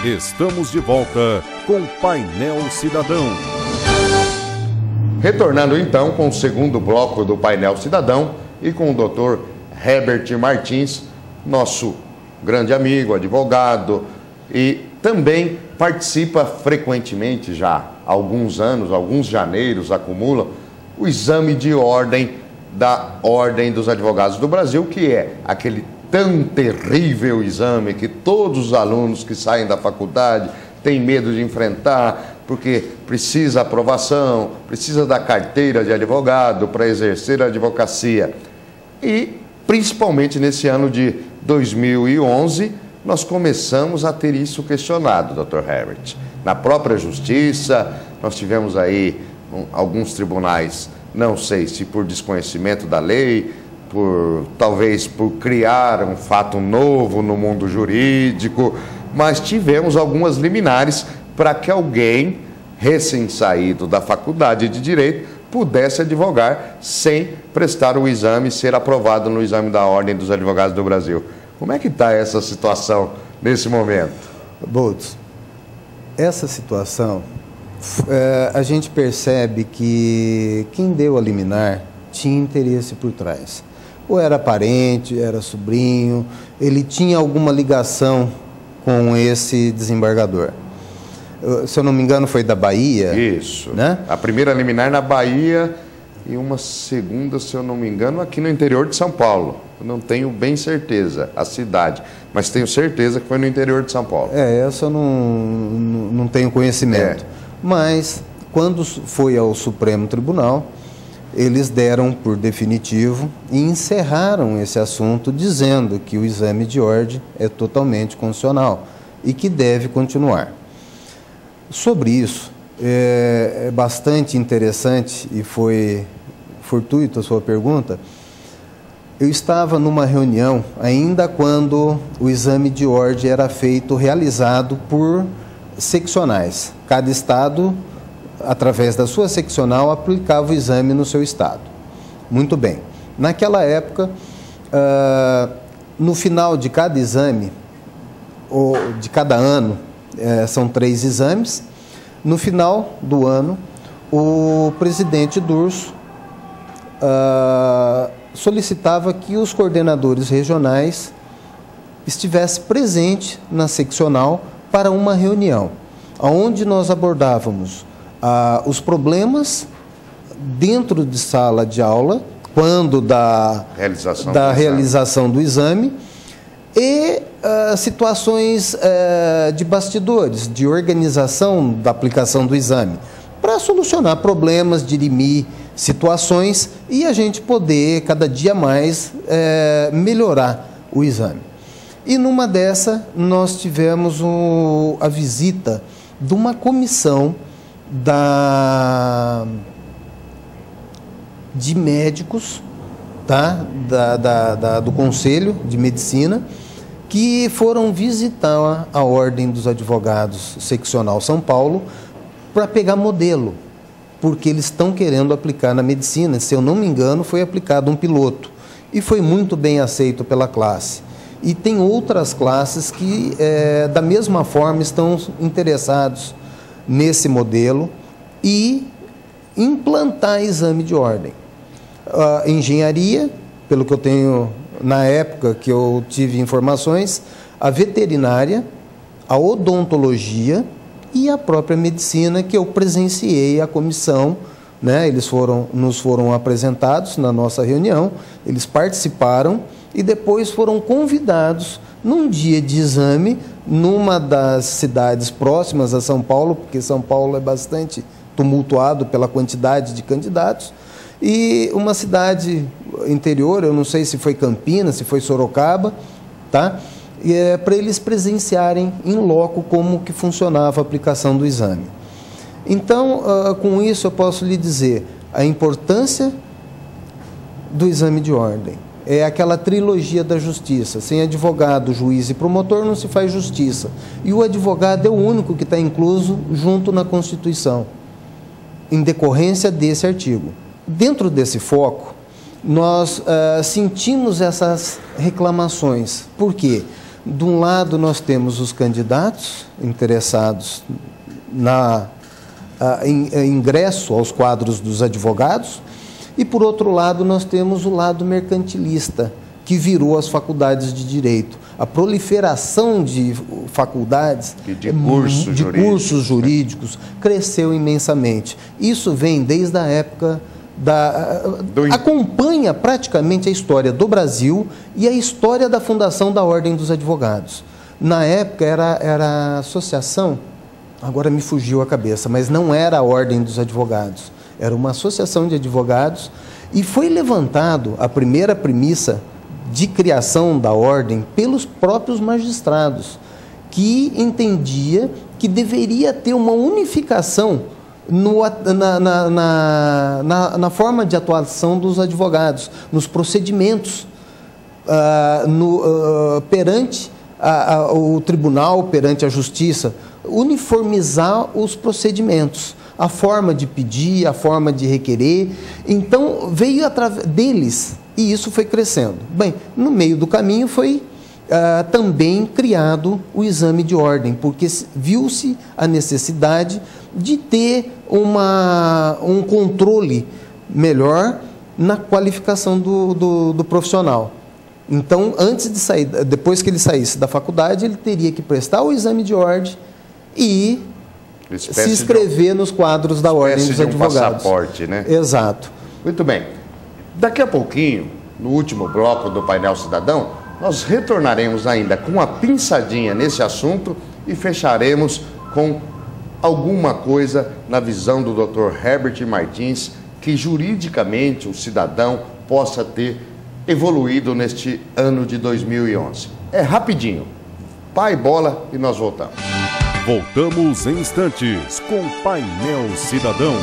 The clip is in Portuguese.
Estamos de volta com Painel Cidadão. Retornando então com o segundo bloco do Painel Cidadão e com o Dr. Herbert Martins, nosso grande amigo, advogado, e também participa frequentemente já há alguns anos, alguns janeiros acumula, o exame de ordem da Ordem dos Advogados do Brasil, que é aquele tão terrível exame que todos os alunos que saem da faculdade têm medo de enfrentar, porque precisa aprovação, precisa da carteira de advogado para exercer a advocacia. E, principalmente nesse ano de 2011, nós começamos a ter isso questionado, Dr. Herbert. Na própria Justiça, nós tivemos aí alguns tribunais, não sei se por desconhecimento da lei, talvez por criar um fato novo no mundo jurídico, mas tivemos algumas liminares para que alguém recém-saído da faculdade de Direito pudesse advogar sem prestar o exame e ser aprovado no exame da Ordem dos Advogados do Brasil. Como é que está essa situação nesse momento? Boltz, essa situação, a gente percebe que quem deu a liminar tinha interesse por trás. Ou era parente, era sobrinho, ele tinha alguma ligação com esse desembargador. Se eu não me engano, foi da Bahia. Isso. Né? A primeira liminar na Bahia e uma segunda, se eu não me engano, aqui no interior de São Paulo. Eu não tenho bem certeza a cidade, mas tenho certeza que foi no interior de São Paulo. Essa eu não tenho conhecimento. Mas, quando foi ao Supremo Tribunal, eles deram por definitivo e encerraram esse assunto dizendo que o exame de ordem é totalmente constitucional e que deve continuar. Sobre isso, é bastante interessante e foi fortuito a sua pergunta. Eu estava numa reunião ainda quando o exame de ordem era realizado por seccionais. Cada estado, através da sua seccional, aplicava o exame no seu estado. Muito bem. Naquela época, no final de cada exame, ou de cada ano, são 3 exames. No final do ano, o presidente Durso solicitava que os coordenadores regionais estivessem presentes na seccional para uma reunião, onde nós abordávamos os problemas dentro de sala de aula, quando da realização do exame, e situações de bastidores, de organização da aplicação do exame, para solucionar problemas, dirimir situações e a gente poder, cada dia mais, melhorar o exame. E numa dessa, nós tivemos a visita de uma comissão de médicos, tá? Do Conselho de Medicina, que foram visitar a Ordem dos Advogados Seccional São Paulo para pegar modelo, porque eles estão querendo aplicar na medicina. Se eu não me engano, foi aplicado um piloto e foi muito bem aceito pela classe. E tem outras classes que, da mesma forma, estão interessados nesse modelo e implantar exame de ordem. A engenharia, pelo que eu tenho na época que eu tive informações, a veterinária, a odontologia e a própria medicina, que eu presenciei a comissão, né? Eles nos foram apresentados na nossa reunião, eles participaram e depois foram convidados num dia de exame numa das cidades próximas a São Paulo, porque São Paulo é bastante tumultuado pela quantidade de candidatos, e uma cidade interior, eu não sei se foi Campinas, se foi Sorocaba, tá? E para eles presenciarem em loco como que funcionava a aplicação do exame. Então, com isso eu posso lhe dizer a importância do exame de ordem. É aquela trilogia da justiça. Sem advogado, juiz e promotor não se faz justiça. E o advogado é o único que está incluso junto na Constituição, em decorrência desse artigo. Dentro desse foco, nós sentimos essas reclamações. Por quê? De um lado, nós temos os candidatos interessados em ingresso aos quadros dos advogados, e, por outro lado, nós temos o lado mercantilista, que virou as faculdades de direito. A proliferação de faculdades, de cursos jurídicos, cresceu imensamente. Isso vem desde a época acompanha praticamente a história do Brasil e a história da fundação da Ordem dos Advogados. Na época era a associação, agora me fugiu a cabeça, mas não era a Ordem dos Advogados, era uma associação de advogados, e foi levantado a primeira premissa de criação da ordem pelos próprios magistrados, que entendia que deveria ter uma unificação na forma de atuação dos advogados, nos procedimentos, perante o tribunal, perante a justiça, uniformizar os procedimentos, a forma de pedir, a forma de requerer. Então, veio através deles, e isso foi crescendo. Bem, no meio do caminho foi também criado o exame de ordem, porque viu-se a necessidade de ter um controle melhor na qualificação do profissional. Então, antes de sair, depois que ele saísse da faculdade, ele teria que prestar o exame de ordem e se inscrever nos quadros da Ordem dos Advogados. Passaporte, né? Exato. Muito bem. Daqui a pouquinho, no último bloco do Painel Cidadão, nós retornaremos ainda com uma pinçadinha nesse assunto e fecharemos com alguma coisa na visão do Dr. Herbert Martins, que juridicamente o cidadão possa ter evoluído neste ano de 2011. É rapidinho. Pai, bola e nós voltamos. Voltamos em instantes com Painel Cidadão.